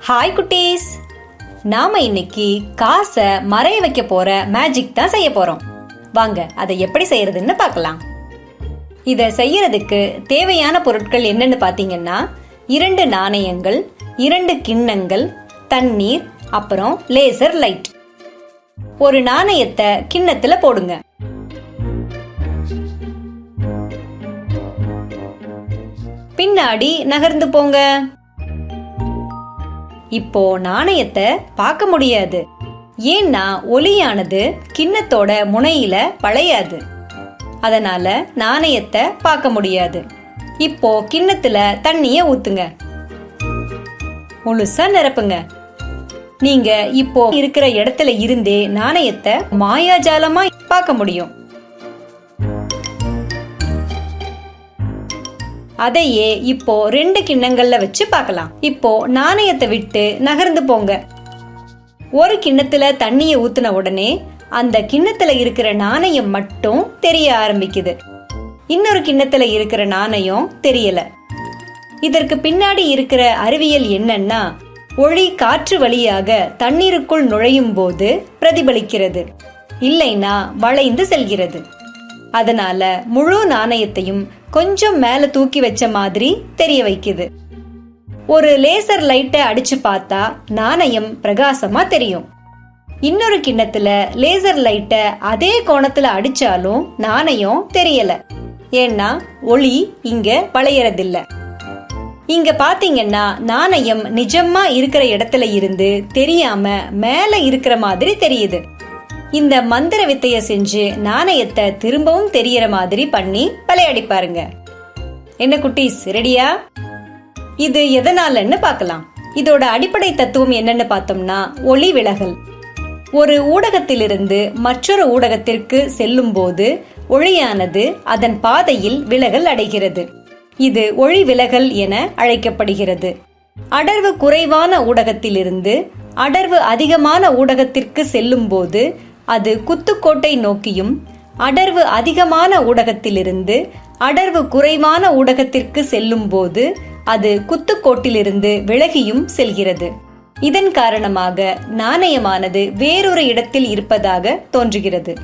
Hi குட்டீஸ், நாம இன்னைக்கு காசை மறைய வைக்க போற மேஜிக் தான் செய்ய போறோம். வாங்க அதை எப்படி செய்யறதுன்னு பார்க்கலாம். இத செய்யறதுக்கு தேவையான பொருட்கள் என்னன்னு பாத்தீங்கன்னா 2 நாணயங்கள், 2 கிண்ணங்கள், தண்ணீர், அப்புறம் லேசர் லைட். ஒரு நாணயத்தை கிண்ணத்துல போடுங்க. பின்னாடி நகர்ந்து போங்க. இப்போ நாணயத்தை பார்க்க முடியாது, ஏன்னா ஒளியானது கிண்ணத்தோட முனையில வளையாது. அதனால நாணயத்தை பார்க்க முடியாது. இப்போ கிண்ணத்துல தண்ணிய ஊத்துங்க, முழுசா நிரப்புங்க. நீங்க இப்போ இருக்கிற இடத்துல இருந்தே நாணயத்தை மாயாஜாலமா பார்க்க முடியும். அதையே இப்போ 2 கிண்ணங்கள்ல வச்சு பார்க்கலாம். இப்போ நாணயத்தை விட்டு நகர்ந்து போங்க. ஒரு கிண்ணத்துல தண்ணிய ஊத்துன உடனே அந்த கிண்ணத்துல இருக்கிற நாணயம் மட்டும் தெரிய ஆரம்பிக்குது. இன்னொரு கிண்ணத்துல இருக்கிற நாணயம் தெரியல. இதற்கு பின்னாடி இருக்கிற அறிவியல் என்னன்னா, ஒளி காற்று வழியாக தண்ணீருக்குள் நுழையும் போது பிரதிபலிக்கிறது, இல்லைன்னா வளைந்து செல்கிறது. அதனால முழு நாணயத்தையும் கொஞ்சம் மேல தூக்கி வச்ச மாதிரி தெரிய வைக்குது. ஒரு லேசர் லைட்டை அடிச்சு பார்த்தா நாணயம் பிரகாசமா தெரியும். இன்னொரு கிண்ணத்துல லேசர் லைட்டை அதே கோணத்துல அடிச்சாலும் நாணயம் தெரியல, ஏன்னா ஒளி இங்க வளையறதில்ல. இங்க பாத்தீங்கன்னா நாணயம் நிஜமா இருக்கிற இடத்துல இருந்து தெரியாம மேல இருக்கிற மாதிரி தெரியுது. இந்த மந்திர வித்தைய செஞ்சு நாணயத்தை திரும்பவும் தெரியற மாதிரி பண்ணி விளையாடி பாருங்க. என்ன குட்டீஸ், ரெடியா? இது எதனாலன்னு பார்க்கலாம். இதோட அடிப்படை தத்துவம் என்னன்னு பார்த்தோம்னா, ஒளி விலகல். ஒரு ஊடகத்திலிருந்து மற்றொரு ஊடகத்திற்கு செல்லும் போது ஒளியானது அதன் பாதையில் விலகல் அடைகிறது. இது ஒளி விலகல் என அழைக்கப்படுகிறது. அடர்வு குறைவான ஊடகத்திலிருந்து அடர்வு அதிகமான ஊடகத்திற்கு செல்லும் போது அது குத்துக்கோட்டை நோக்கியும், அடர்வு அதிகமான ஊடகத்திலிருந்து அடர்வு குறைவான ஊடகத்திற்கு செல்லும் போது அது குத்துக்கோட்டிலிருந்து விலகியும் செல்கிறது. இதன் காரணமாக நாணயமானது வேறொரு இடத்தில் இருப்பதாக தோன்றுகிறது.